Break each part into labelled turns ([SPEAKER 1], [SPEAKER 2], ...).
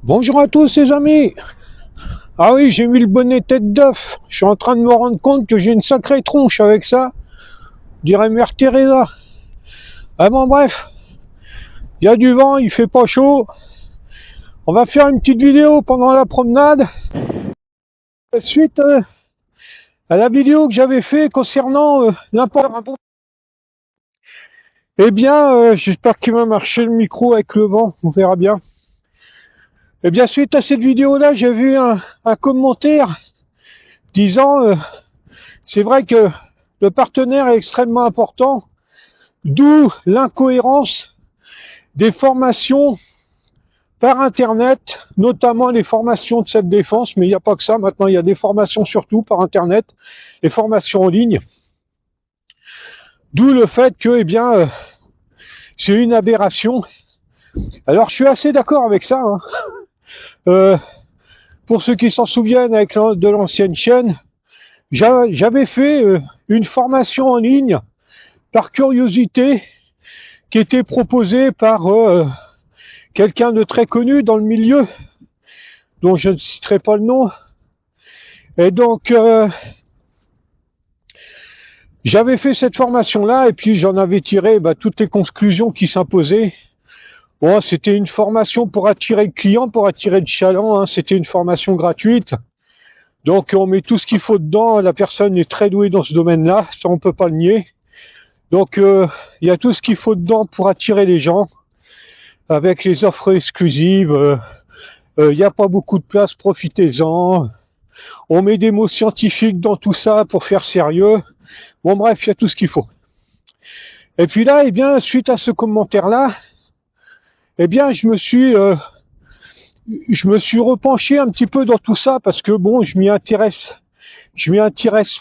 [SPEAKER 1] Bonjour à tous les amis. Ah oui, j'ai mis le bonnet tête d'œuf. Je suis en train de me rendre compte que j'ai une sacrée tronche avec ça. Je dirais Mère Teresa. Ah bon bref, il y a du vent, il fait pas chaud. On va faire une petite vidéo pendant la promenade. Suite à la vidéo que j'avais fait concernant l'import. Eh bien, j'espère qu'il va marcher le micro avec le vent, on verra bien. Eh bien, suite à cette vidéo-là, j'ai vu un commentaire disant c'est vrai que le partenaire est extrêmement important, d'où l'incohérence des formations par Internet, notamment les formations de cette défense, mais il n'y a pas que ça, maintenant il y a des formations surtout par Internet, les formations en ligne, d'où le fait que, eh bien, c'est une aberration. Alors je suis assez d'accord avec ça, hein. Pour ceux qui s'en souviennent avec de l'ancienne chaîne, j'avais fait une formation en ligne par curiosité qui était proposée par quelqu'un de très connu dans le milieu, dont je ne citerai pas le nom. Et donc, j'avais fait cette formation-là, et puis j'en avais tiré toutes les conclusions qui s'imposaient. Bon, c'était une formation pour attirer le client, pour attirer le chaland, hein. C'était une formation gratuite. Donc on met tout ce qu'il faut dedans, la personne est très douée dans ce domaine-là, ça on peut pas le nier. Donc il y a tout ce qu'il faut dedans pour attirer les gens, avec les offres exclusives, il n'y a pas beaucoup de place, profitez-en. On met des mots scientifiques dans tout ça pour faire sérieux. Bon bref, il y a tout ce qu'il faut. Et puis là, eh bien, suite à ce commentaire-là, eh bien, je me suis repenché un petit peu dans tout ça parce que bon, je m'y intéresse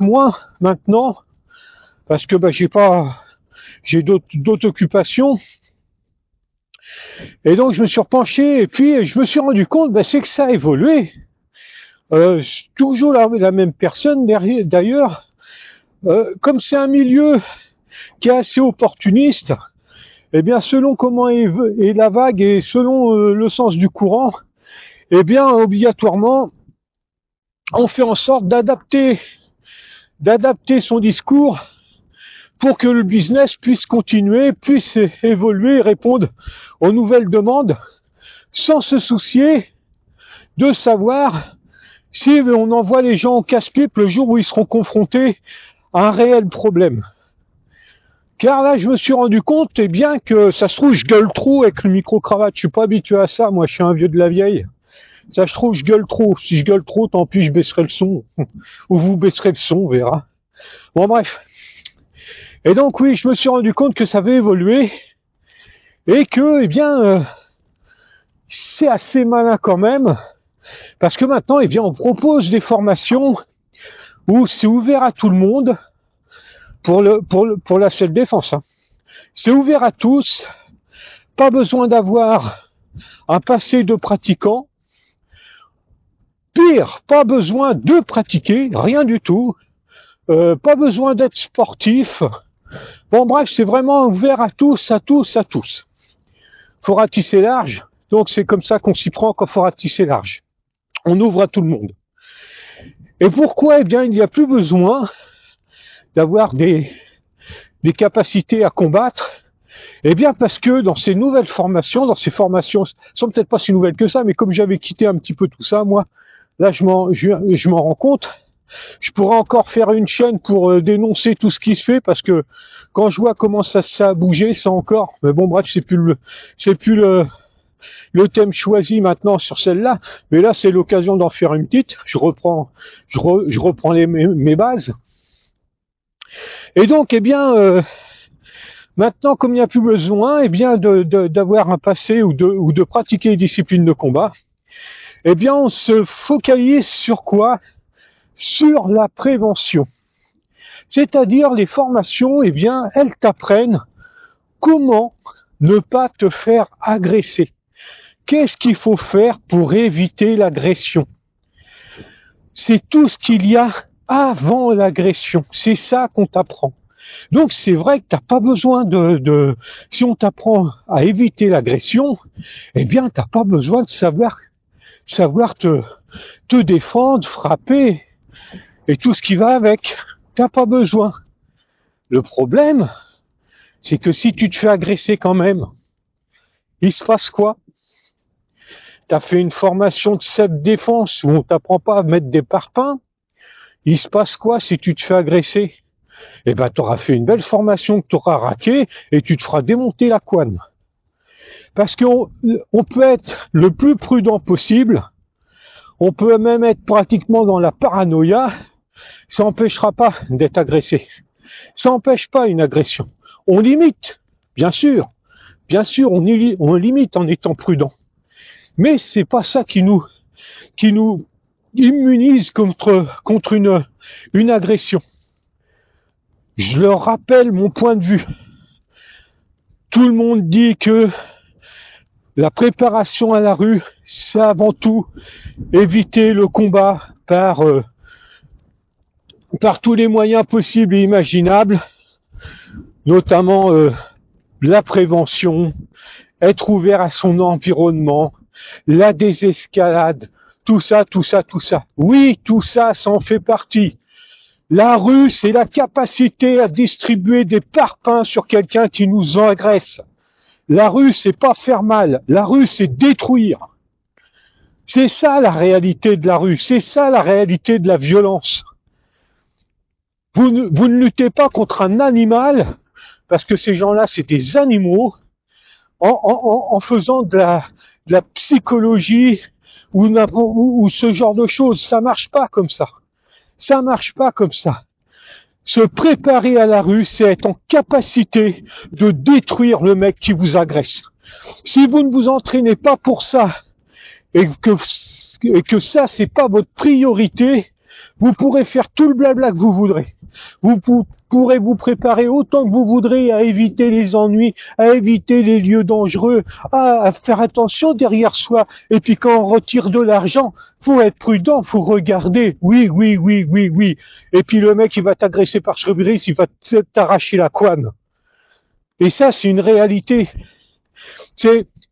[SPEAKER 1] moins maintenant parce que j'ai d'autres occupations. Et donc je me suis repenché et puis je me suis rendu compte, c'est que ça a évolué. Toujours la même personne d'ailleurs. Comme c'est un milieu qui est assez opportuniste, eh bien selon comment est la vague et selon le sens du courant, eh bien obligatoirement on fait en sorte d'adapter son discours pour que le business puisse continuer, puisse évoluer, répondre aux nouvelles demandes, sans se soucier de savoir si on envoie les gens au casse-pipe le jour où ils seront confrontés à un réel problème. Car là, je me suis rendu compte, eh bien, que ça se trouve, je gueule trop avec le micro-cravate. Je suis pas habitué à ça, moi, je suis un vieux de la vieille. Ça se trouve, je gueule trop. Si je gueule trop, tant pis, je baisserai le son. Ou vous baisserez le son, on verra. Bon, bref. Et donc, oui, je me suis rendu compte que ça avait évolué. Et que, eh bien, c'est assez malin quand même. Parce que maintenant, eh bien, on propose des formations où c'est ouvert à tout le monde pour la self-défense. Hein. C'est ouvert à tous. Pas besoin d'avoir un passé de pratiquant. Pire, pas besoin de pratiquer, rien du tout. Pas besoin d'être sportif. Bon bref, c'est vraiment ouvert à tous, à tous, à tous. Faut ratisser large, donc c'est comme ça qu'on s'y prend quand faut ratisser large. On ouvre à tout le monde. Et pourquoi? Eh bien, il n'y a plus besoin d'avoir des capacités à combattre. Eh bien, parce que dans ces nouvelles formations, sont peut-être pas si nouvelles que ça, mais comme j'avais quitté un petit peu tout ça, moi, là, je m'en rends compte. Je pourrais encore faire une chaîne pour dénoncer tout ce qui se fait, parce que quand je vois comment ça a bougé, ça encore. Mais bon, bref, c'est plus le thème choisi maintenant sur celle-là. Mais là, c'est l'occasion d'en faire une petite. Je reprends mes bases. Et donc, eh bien, maintenant, comme il n'y a plus besoin, eh bien, d'avoir un passé ou de pratiquer les disciplines de combat, eh bien, on se focalise sur quoi? Sur la prévention. C'est-à-dire les formations, eh bien, elles t'apprennent comment ne pas te faire agresser. Qu'est-ce qu'il faut faire pour éviter l'agression? C'est tout ce qu'il y a avant l'agression. C'est ça qu'on t'apprend. Donc c'est vrai que t'as pas besoin si on t'apprend à éviter l'agression, eh bien t'as pas besoin de savoir savoir te défendre, frapper, et tout ce qui va avec. T'as pas besoin. Le problème, c'est que si tu te fais agresser quand même, il se passe quoi? T'as fait une formation de self-défense où on t'apprend pas à mettre des parpaings. Il se passe quoi si tu te fais agresser? Eh ben, t'auras fait une belle formation que t'auras raquée et tu te feras démonter la couenne. Parce qu'on peut être le plus prudent possible, on peut même être pratiquement dans la paranoïa, ça n'empêchera pas d'être agressé. Ça n'empêche pas une agression. On limite, bien sûr, on limite en étant prudent. Mais c'est pas ça qui nous immunise contre une agression. Je leur rappelle mon point de vue. Tout le monde dit que la préparation à la rue, c'est avant tout éviter le combat par tous les moyens possibles et imaginables, notamment la prévention, être ouvert à son environnement, la désescalade, tout ça. Oui, tout ça, ça en fait partie. La rue, c'est la capacité à distribuer des parpaings sur quelqu'un qui nous agresse. La rue, c'est pas faire mal. La rue, c'est détruire. C'est ça la réalité de la rue. C'est ça la réalité de la violence. Vous ne luttez pas contre un animal, parce que ces gens-là, c'est des animaux, en faisant de la psychologie ou ce genre de choses. Ça marche pas comme ça. Ça marche pas comme ça. Se préparer à la rue, c'est être en capacité de détruire le mec qui vous agresse. Si vous ne vous entraînez pas pour ça, et que ça, c'est pas votre priorité, vous pourrez faire tout le blabla que vous voudrez. Vous pourrez vous préparer autant que vous voudrez à éviter les ennuis, à éviter les lieux dangereux, à faire attention derrière soi. Et puis quand on retire de l'argent, faut être prudent, faut regarder. Oui. Et puis le mec, il va t'agresser par surprise, il va t'arracher la couenne. Et ça, c'est une réalité.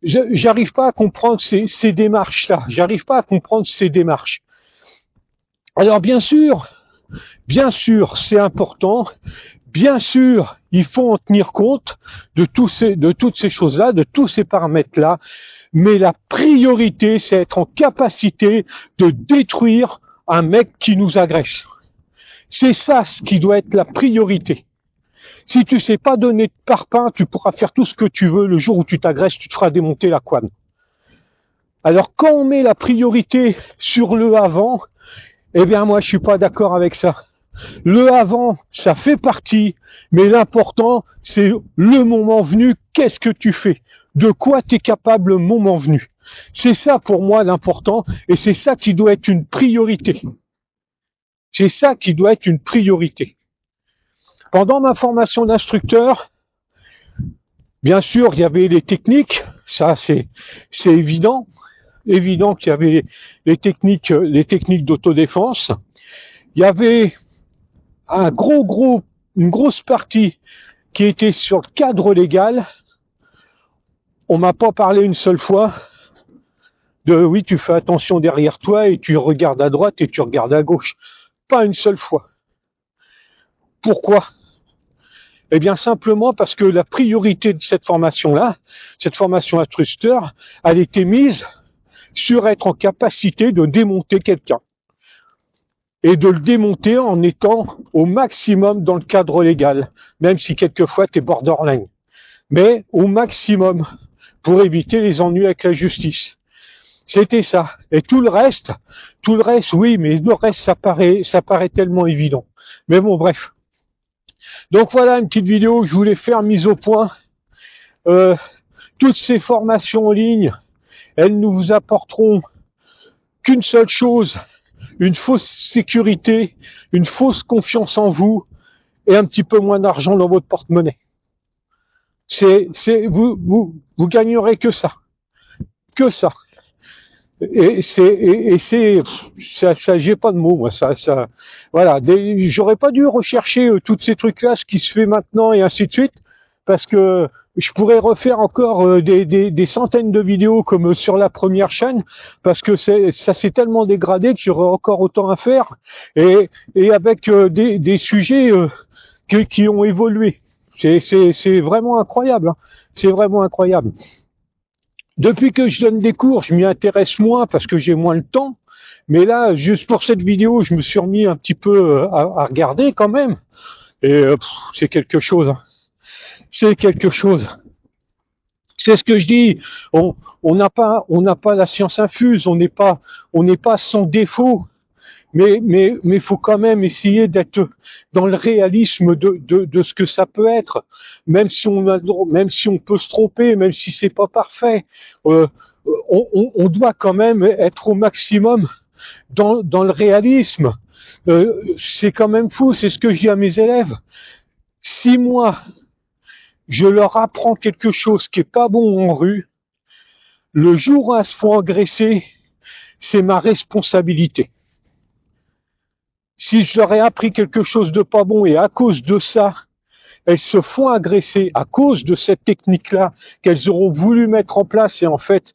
[SPEAKER 1] J'arrive pas à comprendre ces démarches-là. J'arrive pas à comprendre ces démarches. Alors bien sûr, c'est important. Bien sûr, il faut en tenir compte de toutes ces choses-là, de tous ces paramètres-là. Mais la priorité, c'est être en capacité de détruire un mec qui nous agresse. C'est ça ce qui doit être la priorité. Si tu sais pas donner de parpaing, tu pourras faire tout ce que tu veux. Le jour où tu t'agresses, tu te feras démonter la couenne. Alors quand on met la priorité sur le avant, eh bien moi je suis pas d'accord avec ça. Le avant, ça fait partie, mais l'important, c'est le moment venu, qu'est-ce que tu fais? De quoi tu es capable le moment venu? C'est ça pour moi l'important, et c'est ça qui doit être une priorité. C'est ça qui doit être une priorité. Pendant ma formation d'instructeur, bien sûr, il y avait les techniques, ça c'est évident qu'il y avait les techniques d'autodéfense. Il y avait une grosse partie qui était sur le cadre légal. On m'a pas parlé une seule fois de oui, tu fais attention derrière toi et tu regardes à droite et tu regardes à gauche. Pas une seule fois. Pourquoi? Eh bien simplement parce que la priorité de cette formation-là, cette formation instructeur, elle était mise sur être en capacité de démonter quelqu'un. Et de le démonter en étant au maximum dans le cadre légal, même si quelquefois t'es borderline. Mais au maximum, pour éviter les ennuis avec la justice. C'était ça. Et tout le reste, oui, mais le reste, ça paraît tellement évident. Mais bon, bref. Donc voilà une petite vidéo que je voulais faire mise au point. Toutes ces formations en ligne, elles ne vous apporteront qu'une seule chose, une fausse sécurité, une fausse confiance en vous et un petit peu moins d'argent dans votre porte-monnaie. Vous gagnerez que ça. Que ça. Et ça, j'ai pas de mots, moi, voilà. J'aurais pas dû rechercher toutes ces trucs-là, ce qui se fait maintenant et ainsi de suite, parce que je pourrais refaire encore des centaines de vidéos comme sur la première chaîne, parce que ça s'est tellement dégradé que j'aurais encore autant à faire, et avec des sujets qui ont évolué. C'est vraiment incroyable, hein. C'est vraiment incroyable. Depuis que je donne des cours, je m'y intéresse moins parce que j'ai moins le temps. Mais là, juste pour cette vidéo, je me suis remis un petit peu à regarder quand même. Et c'est quelque chose, hein. C'est quelque chose. C'est ce que je dis. On n'a pas la science infuse. On n'est pas sans défaut. Mais faut quand même essayer d'être dans le réalisme de ce que ça peut être, même si on peut se tromper, même si c'est pas parfait, on doit quand même être au maximum dans le réalisme. C'est quand même fou, c'est ce que je dis à mes élèves. Si moi je leur apprends quelque chose qui est pas bon en rue, le jour où elles se font agresser, c'est ma responsabilité. Si je leur ai appris quelque chose de pas bon et à cause de ça, elles se font agresser à cause de cette technique-là qu'elles auront voulu mettre en place et en fait,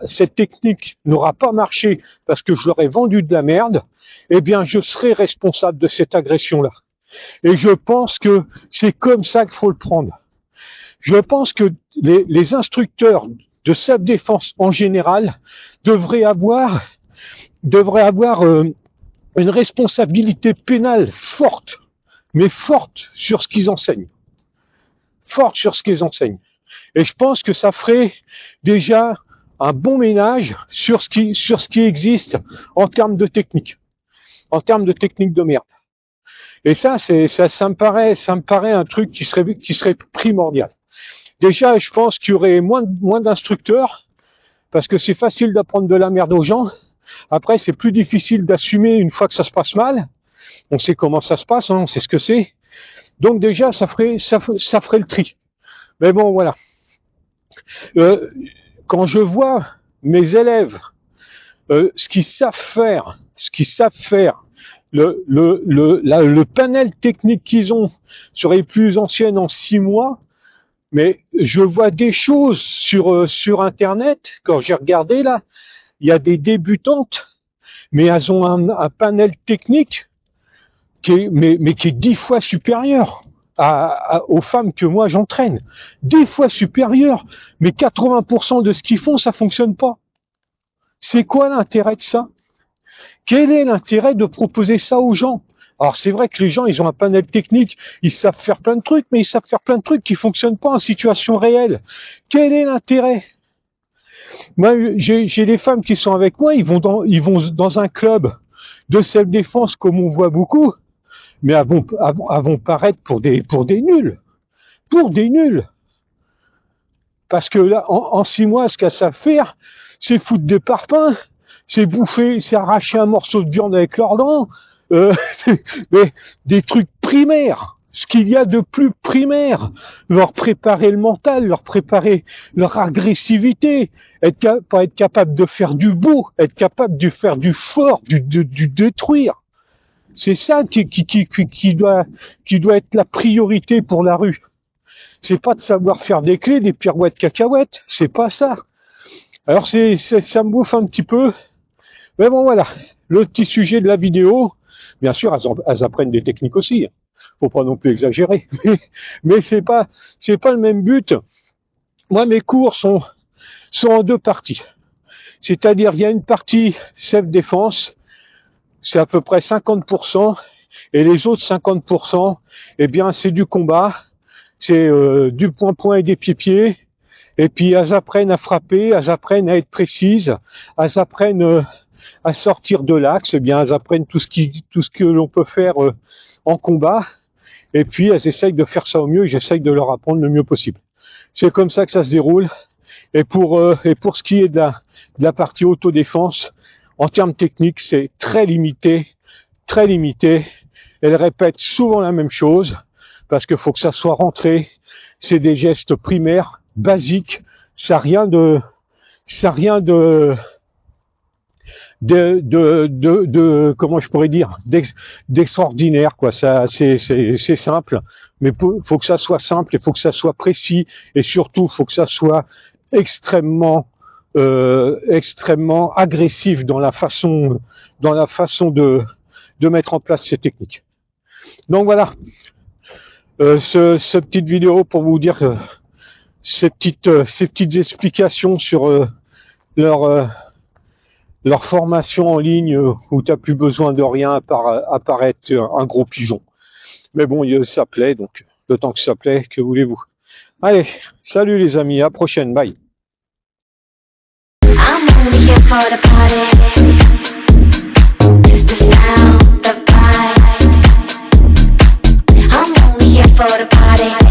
[SPEAKER 1] cette technique n'aura pas marché parce que je leur ai vendu de la merde, eh bien, je serai responsable de cette agression-là. Et je pense que c'est comme ça qu'il faut le prendre. Je pense que les instructeurs de self-défense en général devraient avoir une responsabilité pénale forte, mais forte sur ce qu'ils enseignent. Forte sur ce qu'ils enseignent. Et je pense que ça ferait déjà un bon ménage sur ce qui existe en termes de technique. En termes de technique de merde. Et ça me paraît un truc qui serait primordial. Déjà, je pense qu'il y aurait moins d'instructeurs, parce que c'est facile d'apprendre de la merde aux gens. Après, c'est plus difficile d'assumer une fois que ça se passe mal. On sait comment ça se passe, hein, on sait ce que c'est. Donc déjà, ça ferait le tri. Mais bon, voilà. Quand je vois mes élèves, ce qu'ils savent faire, le panel technique qu'ils ont sur les plus anciennes en 6 mois, mais je vois des choses sur Internet, quand j'ai regardé là, il y a des débutantes, mais elles ont un panel technique qui est 10 fois supérieur aux femmes que moi j'entraîne. 10 fois supérieur, mais 80% de ce qu'ils font, ça fonctionne pas. C'est quoi l'intérêt de ça? Quel est l'intérêt de proposer ça aux gens? Alors c'est vrai que les gens, ils ont un panel technique, ils savent faire plein de trucs, mais ils savent faire plein de trucs qui fonctionnent pas en situation réelle. Quel est l'intérêt? Moi, j'ai des femmes qui sont avec moi, ils vont dans un club de self-défense comme on voit beaucoup, mais elles vont paraître pour des nuls. Pour des nuls. Parce que là, en 6 mois, ce qu'elles savent faire, c'est foutre des parpaings, c'est bouffer, c'est arracher un morceau de viande avec leurs dents, mais des trucs primaires. Ce qu'il y a de plus primaire, leur préparer le mental, leur préparer leur agressivité, pas être capable de faire du beau, être capable de faire du fort, du détruire. C'est ça qui doit être la priorité pour la rue. C'est pas de savoir faire des clés, des pirouettes cacahuètes, c'est pas ça. Alors ça me bouffe un petit peu. Mais bon voilà, le petit sujet de la vidéo, bien sûr elles apprennent des techniques aussi. Faut pas non plus exagérer. Mais c'est pas le même but. Moi mes cours sont en 2 parties. C'est-à-dire il y a une partie self-défense, c'est à peu près 50%, et les autres 50%, eh bien c'est du combat, c'est du point-point et des pieds-pieds, et puis elles apprennent à frapper, elles apprennent à être précises, elles apprennent à sortir de l'axe, eh bien elles apprennent tout ce que l'on peut faire en combat, et puis elles essayent de faire ça au mieux, et j'essaye de leur apprendre le mieux possible. C'est comme ça que ça se déroule, et pour ce qui est de la partie autodéfense, en termes techniques, c'est très limité. Elles répètent souvent la même chose, parce qu'il faut que ça soit rentré. C'est des gestes primaires, basiques. Ça n'a rien de comment je pourrais dire, d'extraordinaire, quoi. Ça, c'est simple, mais faut que ça soit simple, il faut que ça soit précis, et surtout, faut que ça soit extrêmement agressif dans la façon de mettre en place ces techniques. Donc voilà, cette petite vidéo pour vous dire ces petites explications sur leur formation en ligne où tu n'as plus besoin de rien à part être un gros pigeon. Mais bon, ça plaît, donc le temps que ça plaît, que voulez-vous. Allez, salut les amis, à la prochaine, bye.
[SPEAKER 2] I'm only here for the party, the sound, the vibe. I'm only here for the party.